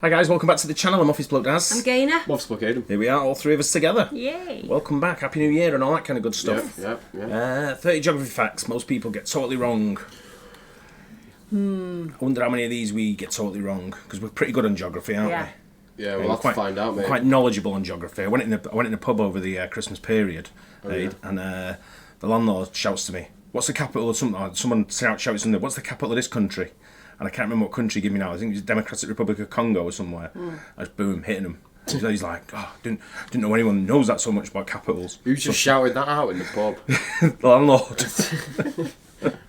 Hi guys, welcome back to the channel. I'm Office Bloke Daz. I'm Gaynor. Office Bloke Aidan. Here we are, all three of us together. Yay. Welcome back, Happy New Year and all that kind of good stuff. Yeah. 30 geography facts most people get totally wrong. I wonder how many of these we get totally wrong, because we're pretty good on geography, aren't we? Yeah, we'll have to find out, mate. We're quite knowledgeable on geography. I went in a pub over the Christmas period, and the landlord shouts to me, "What's the capital of something?" Someone shouts something, "What's the capital of this country?" And I can't remember what country he gave me now. I think it was Democratic Republic of Congo or somewhere. I just boom, hitting him. So he's like, "Oh, didn't know anyone knows that so much about capitals." Who just shouted that out in the pub? The landlord.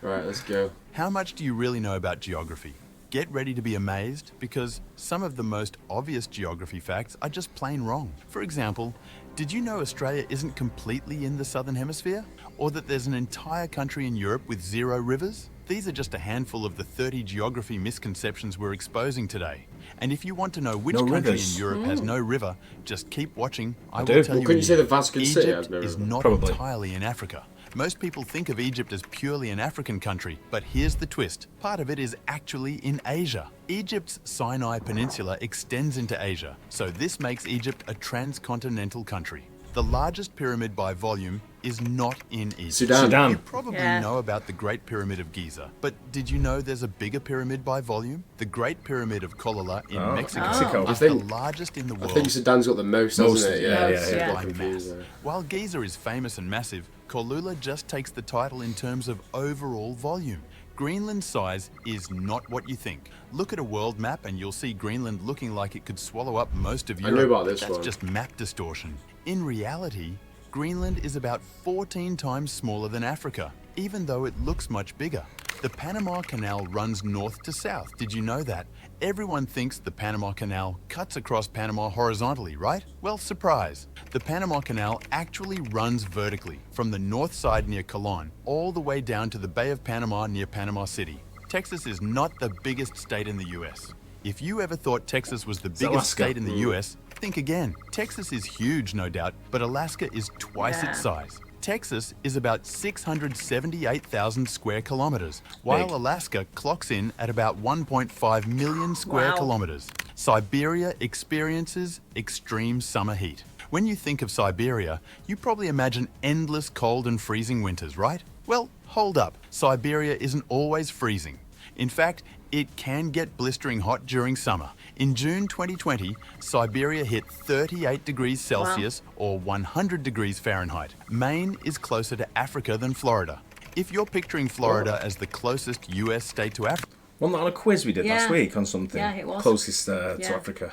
Right, let's go. How much do you really know about geography? Get ready to be amazed, because some of the most obvious geography facts are just plain wrong. For example, did you know Australia isn't completely in the southern hemisphere? Or that there's an entire country in Europe with 0 rivers? These are just a handful of the 30 geography misconceptions we're exposing today. And if you want to know which country in Europe has no river, just keep watching. I will tell you. Couldn't you say the Vatican City Egypt is not entirely in Africa. Most people think of Egypt as purely an African country, but here's the twist. Part of it is actually in Asia. Egypt's Sinai Peninsula extends into Asia, so this makes Egypt a transcontinental country. The largest pyramid by volume is not in Egypt. Sudan. You probably know about the Great Pyramid of Giza, but did you know there's a bigger pyramid by volume? The Great Pyramid of Kolala in Mexico is the largest in the world. I think Sudan's got the most, hasn't it? Yeah. By mass. While Giza is famous and massive, Kolula just takes the title in terms of overall volume. Greenland's size is not what you think. Look at a world map and you'll see Greenland looking like it could swallow up most of Europe. I knew about this That's just map distortion. In reality, Greenland is about 14 times smaller than Africa, even though it looks much bigger. The Panama Canal runs north to south. Did you know that? Everyone thinks the Panama Canal cuts across Panama horizontally, right? Well, surprise. The Panama Canal actually runs vertically from the north side near Colón all the way down to the Bay of Panama near Panama City. Texas is not the biggest state in the US. If you ever thought Texas was the biggest state in the US, think again. Texas is huge, no doubt, but Alaska is twice its size. Texas is about 678,000 square kilometers, while Alaska clocks in at about 1.5 million square kilometers. Siberia experiences extreme summer heat. When you think of Siberia, you probably imagine endless cold and freezing winters, right? Well, hold up. Siberia isn't always freezing. In fact, it can get blistering hot during summer. In June 2020, Siberia hit 38 degrees Celsius or 100 degrees Fahrenheit. Maine is closer to Africa than Florida. If you're picturing Florida as the closest US state to Africa... Wasn't that on a quiz we did last week on something? Yeah, it was. Closest to Africa.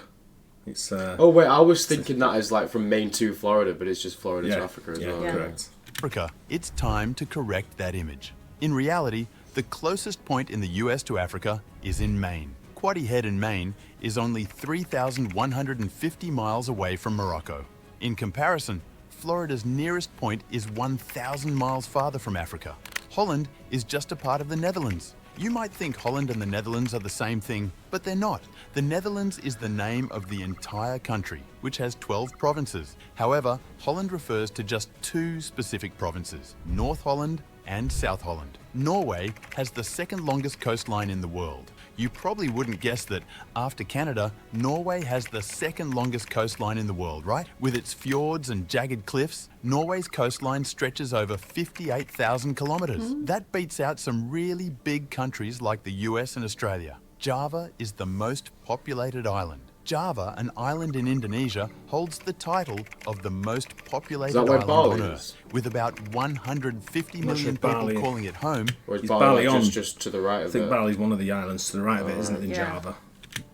It's, oh wait, I was thinking that as like from Maine to Florida, but it's just Florida to Africa as well. Correct. Africa, it's time to correct that image. In reality, the closest point in the US to Africa is in Maine. Quoddy Head in Maine is only 3,150 miles away from Morocco. In comparison, Florida's nearest point is 1,000 miles farther from Africa. Holland is just a part of the Netherlands. You might think Holland and the Netherlands are the same thing, but they're not. The Netherlands is the name of the entire country, which has 12 provinces. However, Holland refers to just 2 specific provinces, North Holland and South Holland. Norway has the second longest coastline in the world. You probably wouldn't guess that after Canada, Norway has the second longest coastline in the world, right? With its fjords and jagged cliffs, Norway's coastline stretches over 58,000 kilometers. That beats out some really big countries like the US and Australia. Java is the most populated island. Java, an island in Indonesia, holds the title of the most populated island on Earth, with about 150 million people calling it home. Or is Bali just to the right of it? I think Bali's one of the islands to the right of it, isn't it, in Java?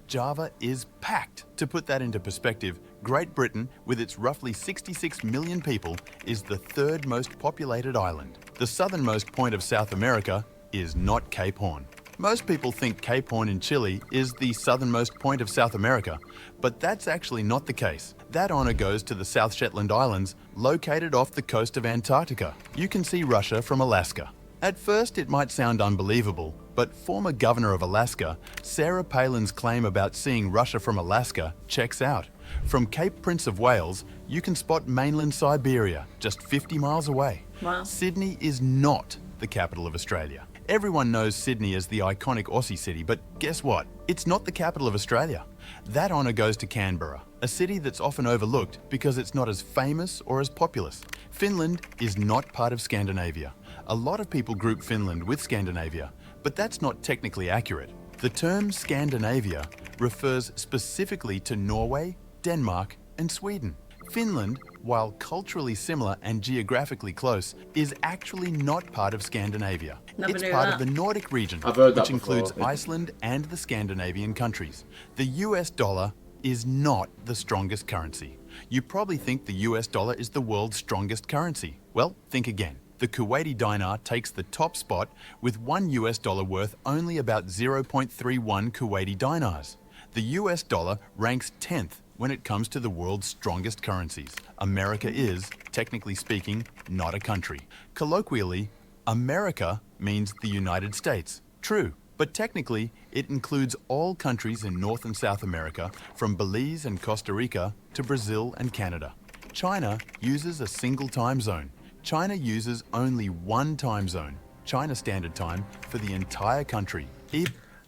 Java is packed. To put that into perspective, Great Britain, with its roughly 66 million people, is the 3rd most populated island. The southernmost point of South America is not Cape Horn. Most people think Cape Horn in Chile is the southernmost point of South America, but that's actually not the case. That honour goes to the South Shetland Islands, located off the coast of Antarctica. You can see Russia from Alaska. At first, it might sound unbelievable, but former Governor of Alaska, Sarah Palin's claim about seeing Russia from Alaska checks out. From Cape Prince of Wales, you can spot mainland Siberia, just 50 miles away. Wow. Sydney is not the capital of Australia. Everyone knows Sydney as the iconic Aussie city, but guess what? It's not the capital of Australia. That honour goes to Canberra, a city that's often overlooked because it's not as famous or as populous. Finland is not part of Scandinavia. A lot of people group Finland with Scandinavia, but that's not technically accurate. The term Scandinavia refers specifically to Norway, Denmark, and Sweden. Finland, while culturally similar and geographically close, is actually not part of Scandinavia. It's part of the Nordic region, which includes Iceland and the Scandinavian countries. The US dollar is not the strongest currency. You probably think the US dollar is the world's strongest currency. Well, think again. The Kuwaiti dinar takes the top spot with $1 US worth only about 0.31 Kuwaiti dinars. The US dollar ranks 10th when it comes to the world's strongest currencies. America is, technically speaking, not a country. Colloquially, America means the United States. True, but technically it includes all countries in North and South America, from Belize and Costa Rica to Brazil and Canada. China uses a single time zone. China uses only one time zone, China Standard Time, for the entire country.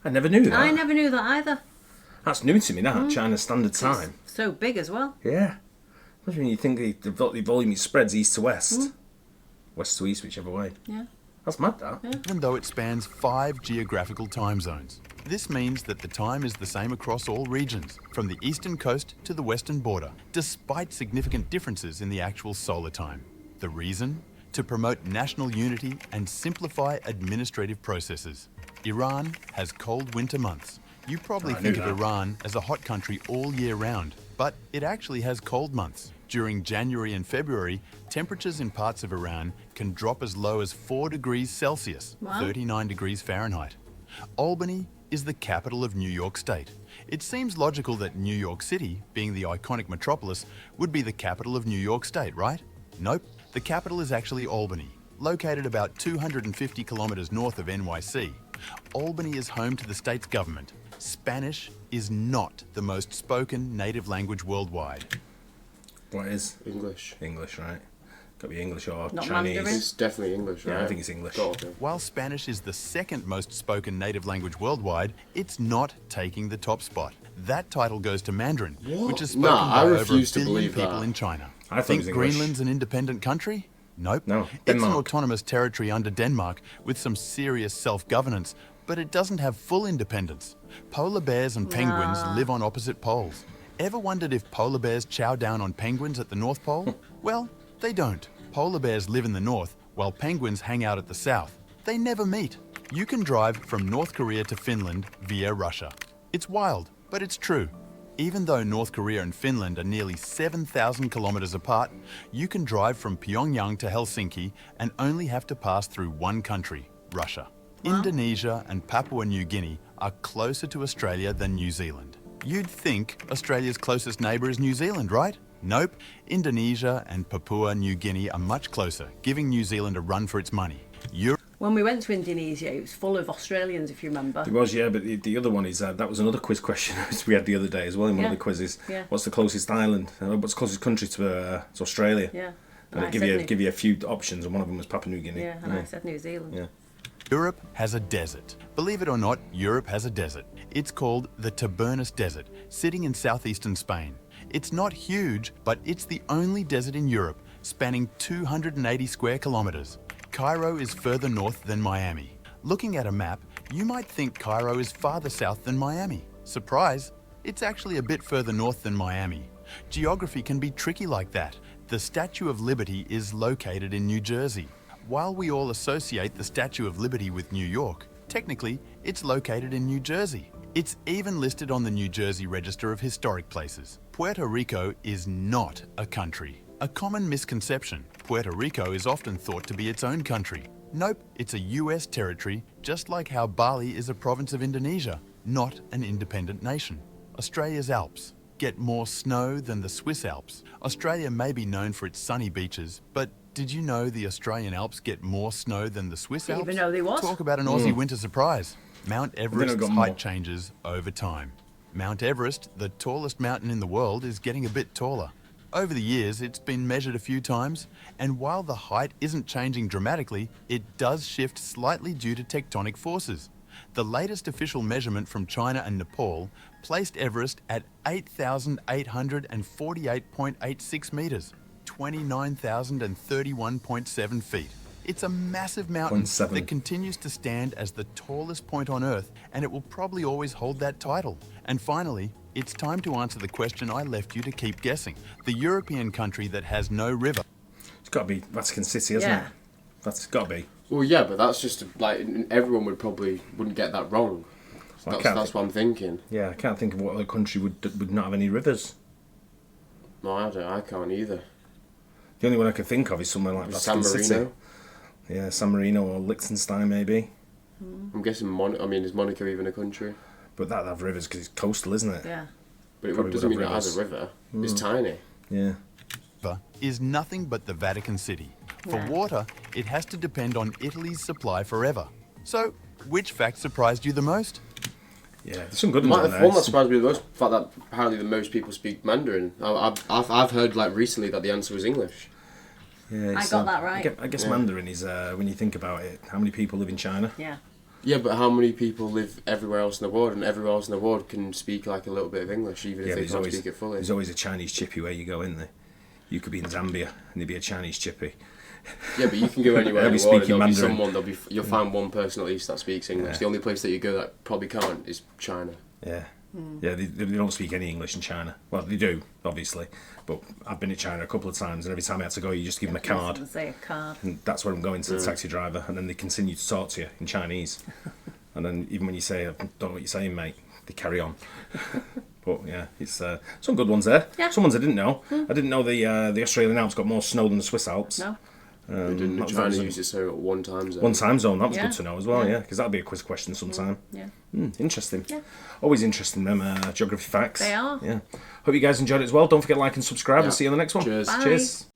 I never knew that. I never knew that either. That's new to me, that, China Standard Time. It's so big as well. Yeah. When you think the volume it spreads east to west, west to east, whichever way. Yeah. That's mad, that. Yeah. Even though it spans 5 geographical time zones. This means that the time is the same across all regions, from the eastern coast to the western border, despite significant differences in the actual solar time. The reason? To promote national unity and simplify administrative processes. Iran has cold winter months. You probably think of Iran as a hot country all year round, but it actually has cold months. During January and February, temperatures in parts of Iran can drop as low as 4 degrees Celsius, 39 degrees Fahrenheit. Albany is the capital of New York State. It seems logical that New York City, being the iconic metropolis, would be the capital of New York State, right? Nope. The capital is actually Albany, located about 250 kilometers north of NYC. Albany is home to the state's government. Spanish is not the most spoken native language worldwide. What is? English. English, right? Got to be English or Not Chinese. Mandarin. It's definitely English, right? Yeah, I think it's English. While Spanish is the second most spoken native language worldwide, it's not taking the top spot. That title goes to Mandarin, which is spoken by over 1 billion people in China. I think Greenland's an independent country? Nope. No, It's an autonomous territory under Denmark with some serious self-governance, but it doesn't have full independence. Polar bears and penguins live on opposite poles. Ever wondered if polar bears chow down on penguins at the North Pole? Well, they don't. Polar bears live in the north, while penguins hang out at the south. They never meet. You can drive from North Korea to Finland via Russia. It's wild, but it's true. Even though North Korea and Finland are nearly 7,000 kilometers apart, you can drive from Pyongyang to Helsinki and only have to pass through one country, Russia. Indonesia and Papua New Guinea are closer to Australia than New Zealand. You'd think Australia's closest neighbour is New Zealand, right? Nope. Indonesia and Papua New Guinea are much closer, giving New Zealand a run for its money. When we went to Indonesia, it was full of Australians, if you remember. It was, yeah, but the other one is, that was another quiz question we had the other day as well in one of the quizzes. Yeah. What's the closest island? What's the closest country to Australia? Yeah. And it give you a few options, and one of them was Papua New Guinea. Yeah, and I said New Zealand. Yeah. Europe has a desert. Believe it or not, Europe has a desert. It's called the Tabernas Desert, sitting in southeastern Spain. It's not huge, but it's the only desert in Europe, spanning 280 square kilometers. Cairo is further north than Miami. Looking at a map, you might think Cairo is farther south than Miami. Surprise! It's actually a bit further north than Miami. Geography can be tricky like that. The Statue of Liberty is located in New Jersey. While we all associate the Statue of Liberty with New York, technically it's located in New Jersey. It's even listed on the New Jersey Register of Historic Places. Puerto Rico is not a country. A common misconception, Puerto Rico is often thought to be its own country. Nope, it's a US territory, just like how Bali is a province of Indonesia, not an independent nation. Australia's Alps get more snow than the Swiss Alps. Australia may be known for its sunny beaches, but did you know the Australian Alps get more snow than the Swiss Alps? Didn't even know they was. Talk about an Aussie winter surprise. Mount Everest's height changes over time. Mount Everest, the tallest mountain in the world, is getting a bit taller. Over the years, it's been measured a few times, and while the height isn't changing dramatically, it does shift slightly due to tectonic forces. The latest official measurement from China and Nepal placed Everest at 8,848.86 metres, 29,031.7 feet. It's a massive mountain 0.7. that continues to stand as the tallest point on Earth, and it will probably always hold that title. And finally, it's time to answer the question I left you to keep guessing. The European country that has no river. It's got to be Vatican City, hasn't Yeah. it? That's got to be. Well, yeah, but that's just like everyone wouldn't get that wrong. Well, That's what I'm thinking. Yeah, I can't think of what other country would not have any rivers. No, I can't either. The only one I can think of is somewhere like San Vatican City. Marino. Yeah, San Marino or Liechtenstein maybe. I'm guessing is Monaco even a country? But that'd have rivers because it's coastal, isn't it? Yeah. But it Probably doesn't would mean it have has a river. It's tiny. Yeah. Is nothing but the Vatican City. For Yeah. water, it has to depend on Italy's supply forever. So, which fact surprised you the most? Yeah, there's some good The ones in one there. that surprised me the most, the fact that apparently the most people speak Mandarin. I've heard like recently that the answer was English. Yeah, I got that right. I guess Yeah. Mandarin is, when you think about it, how many people live in China? Yeah. Yeah, but how many people live everywhere else in the world, and everywhere else in the world can speak like a little bit of English, even if Yeah, they but can't speak it fully. there's always a Chinese chippy where you go, isn't there? You could be in Zambia and there'd be a Chinese chippy. Yeah, but you can go anywhere They'll in be the world, and speaking there'll be Mandarin. someone. You'll find one person at least that speaks English. Yeah. The only place that you go that probably can't is China. Yeah. Yeah, they don't speak any English in China. Well, they do, obviously. But I've been to China a couple of times, and every time I had to go, you just give them a card. Say a card. And that's where I'm going to the taxi driver, and then they continue to talk to you in Chinese. And then even when you say, I don't know what you're saying, mate, they carry on. But yeah, it's some good ones there. Yeah. Some ones I didn't know. I didn't know the Australian Alps got more snow than the Swiss Alps. No. Didn't that was- China that was use it so at one time zone? one time zone, that was Yeah. good to know as well, Yeah. because that'd be a quiz question sometime. Yeah. Interesting. Yeah. Always interesting, them geography facts. They are. Yeah. Hope you guys enjoyed it as well. Don't forget to like and subscribe, Yeah. and see you on the next one. Cheers. Bye. Cheers.